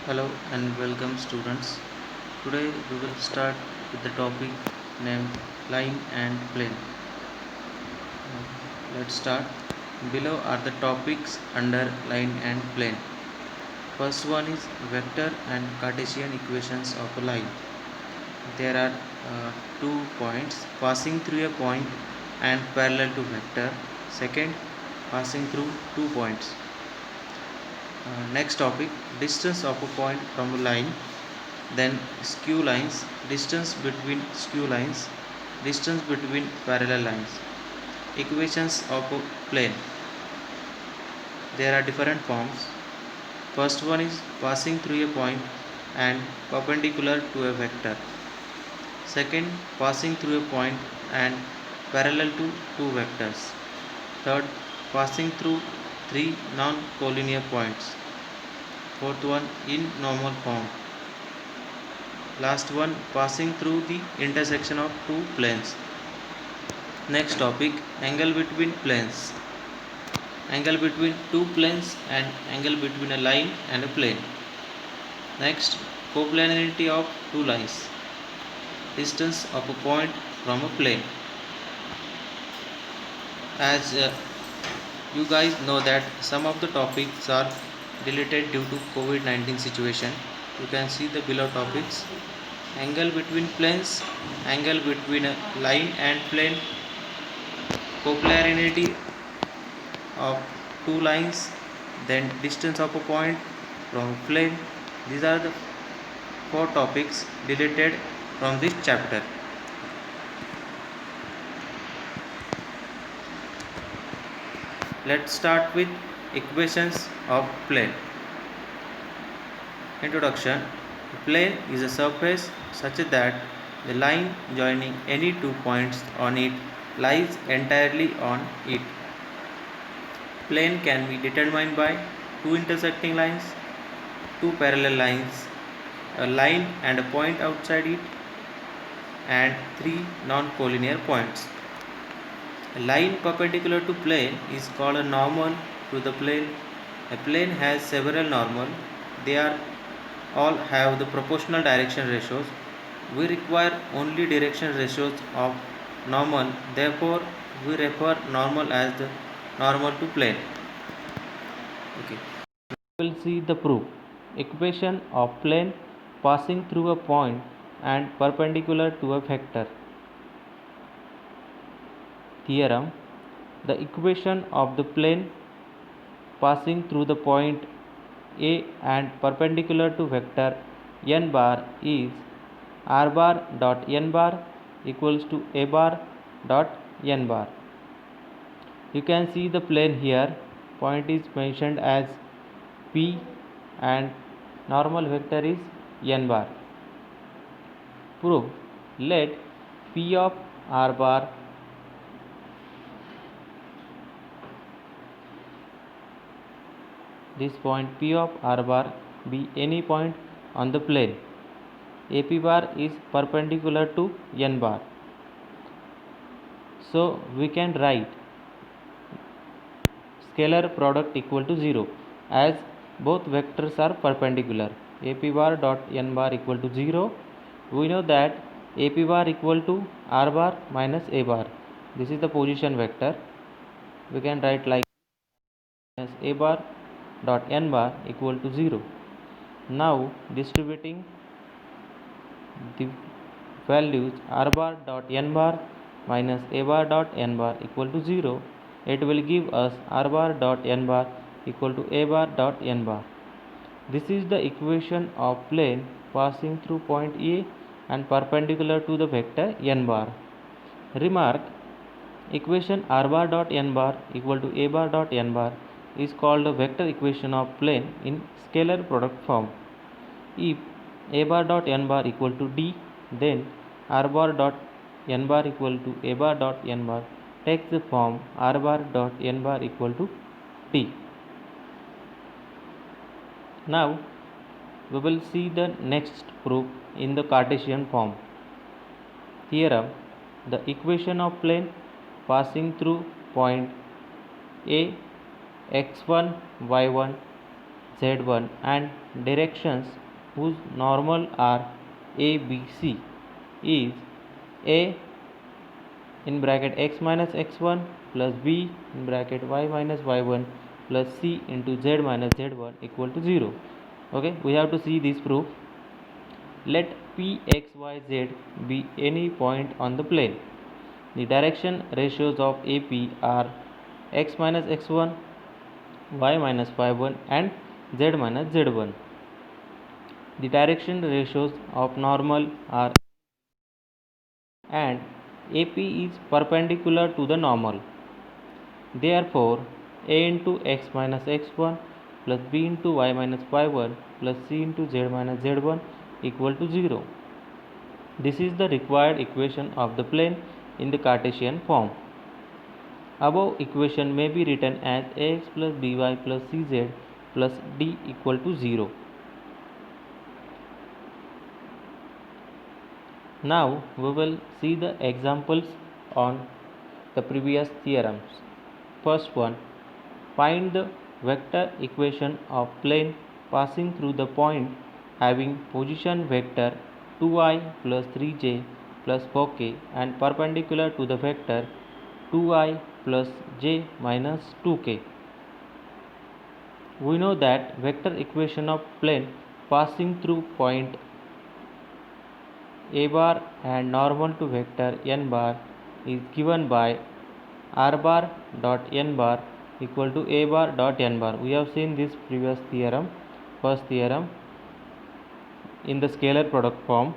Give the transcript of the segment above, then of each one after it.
Hello and welcome students. Today we will start with the topic named line and plane. Let's start. Below are the topics under line and plane. First one is vector and Cartesian equations of a line. There are 2 points passing through a point and parallel to vector. Second, passing through 2 points. Next topic, distance of a point from a line. Then skew lines, distance between skew lines, distance between parallel lines. Equations of a plane. There are different forms. First one is passing through a point and perpendicular to a vector. Second, passing through a point and parallel to two vectors. Third, passing through three non-collinear points. Fourth one, in normal form. Last one, passing through the intersection of two planes. Next topic, angle between planes. Angle between two planes and angle between a line and a plane. Next, coplanarity of two lines. Distance of a point from a plane. As you guys know that some of the topics are deleted due to COVID-19 situation. You can see the below topics. Angle between planes, angle between a line and plane, coplanarity of two lines, then distance of a point from a plane. These are the 4 topics deleted from this chapter. Let's start with equations of plane. Introduction. A plane is a surface such that the line joining any 2 points on it lies entirely on it. Plane can be determined by two intersecting lines, two parallel lines, a line and a point outside it, and three non-collinear points. A line perpendicular to plane is called a normal to the plane. A plane has several normal. They are all have the proportional direction ratios. We require only direction ratios of normal. Therefore, we refer normal as the normal to plane. Okay. We will see the proof. Equation of plane passing through a point and perpendicular to a vector. Theorem. The equation of the plane passing through the point A and perpendicular to vector n bar is r bar dot n bar equals to a bar dot n bar. You can see the plane here. Point is mentioned as P and normal vector is n bar. Proof. Let P of r bar this point P of r bar be any point on the plane. AP bar is perpendicular to n bar. So we can write scalar product equal to 0 as both vectors are perpendicular. AP bar dot n bar equal to 0. We know that AP bar equal to r bar minus a bar. This is the position vector. We can write like minus a bar dot n bar equal to 0. Now distributing the values r bar dot n bar minus a bar dot n bar equal to 0, it will give us r bar dot n bar equal to a bar dot n bar. This is the equation of plane passing through point A and perpendicular to the vector n bar. Remark, equation r bar dot n bar equal to a bar dot n bar is called the vector equation of plane in scalar product form. If a bar dot n bar equal to d, then r bar dot n bar equal to a bar dot n bar takes the form r bar dot n bar equal to d. Now we will see the next proof in the Cartesian form. Theorem. The equation of plane passing through point A x1 y1 z1 and directions whose normal are a, b, c is a in bracket x minus x1 plus b in bracket y minus y1 plus c into z minus z1 equal to 0. Okay, we have to see this proof. Let p, x, y, z be any point on the plane. The direction ratios of AP are x minus x1, y minus y1 and z minus z1. The direction ratios of normal are and AP is perpendicular to the normal. Therefore, a into x minus x1 plus b into y minus y1 plus c into z minus z1 equal to 0. This is the required equation of the plane in the Cartesian form. Above equation may be written as ax plus by plus cz plus d equal to 0. Now we will see the examples on the previous theorems. First one, find the vector equation of plane passing through the point having position vector 2i plus 3j plus 4k and perpendicular to the vector 2i plus j minus 2k. We know that vector equation of plane passing through point a bar and normal to vector n bar is given by r bar dot n bar equal to a bar dot n bar. We have seen this previous theorem, first theorem, in the scalar product form.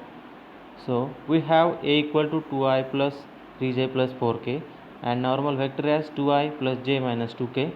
So we have a equal to 2i plus 3j plus 4k and normal vector as 2i plus j minus 2k.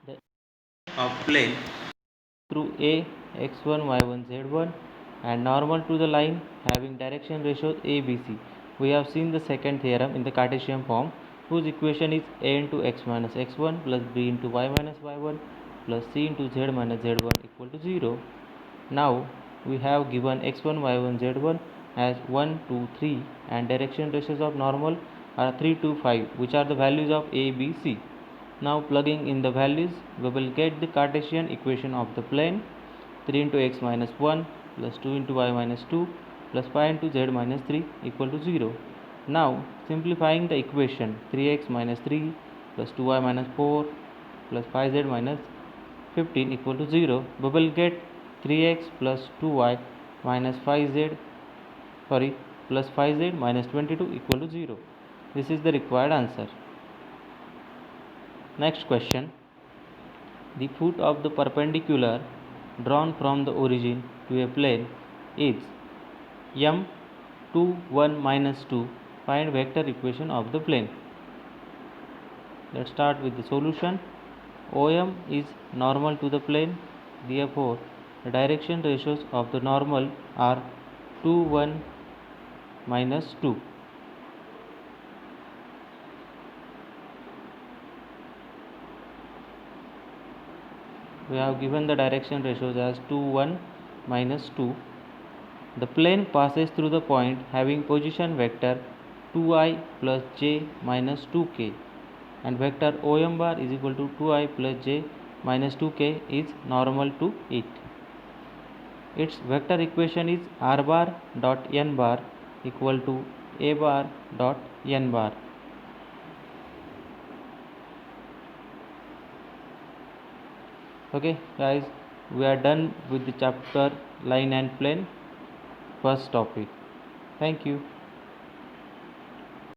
The of plane through a x1 y1 z1 and normal to the line having direction ratios a b c. We have seen the second theorem in the Cartesian form, whose equation is a into x minus x1 plus b into y minus y1 plus c into z minus z1 equal to 0. Now we have given x1 y1 z1 as 1 2 3 and direction ratios of normal are 3 2 5, which are the values of a b c. Now plugging in the values, we will get the Cartesian equation of the plane 3 into x minus 1 plus 2 into y minus 2 plus 5 into z minus 3 equal to 0. Now simplifying the equation 3x minus 3 plus 2y minus 4 plus 5z minus 15 equal to 0, we will get 3x plus 2y minus 5z plus 5z minus 22 equal to 0. This is the required answer. Next question. The foot of the perpendicular drawn from the origin to a plane is m 2 1 minus 2. Find vector equation of the plane. Let's start with the solution. OM is normal to the plane. Therefore, the direction ratios of the normal are 2 1 minus 2. We have given the direction ratios as 2 1 minus 2. The plane passes through the point having position vector 2i plus j minus 2k and vector OM bar is equal to 2i plus j minus 2k is normal to it. Its vector equation is r bar dot n bar equal to a bar dot n bar. Okay guys, we are done with the chapter line and plane, first topic. Thank you.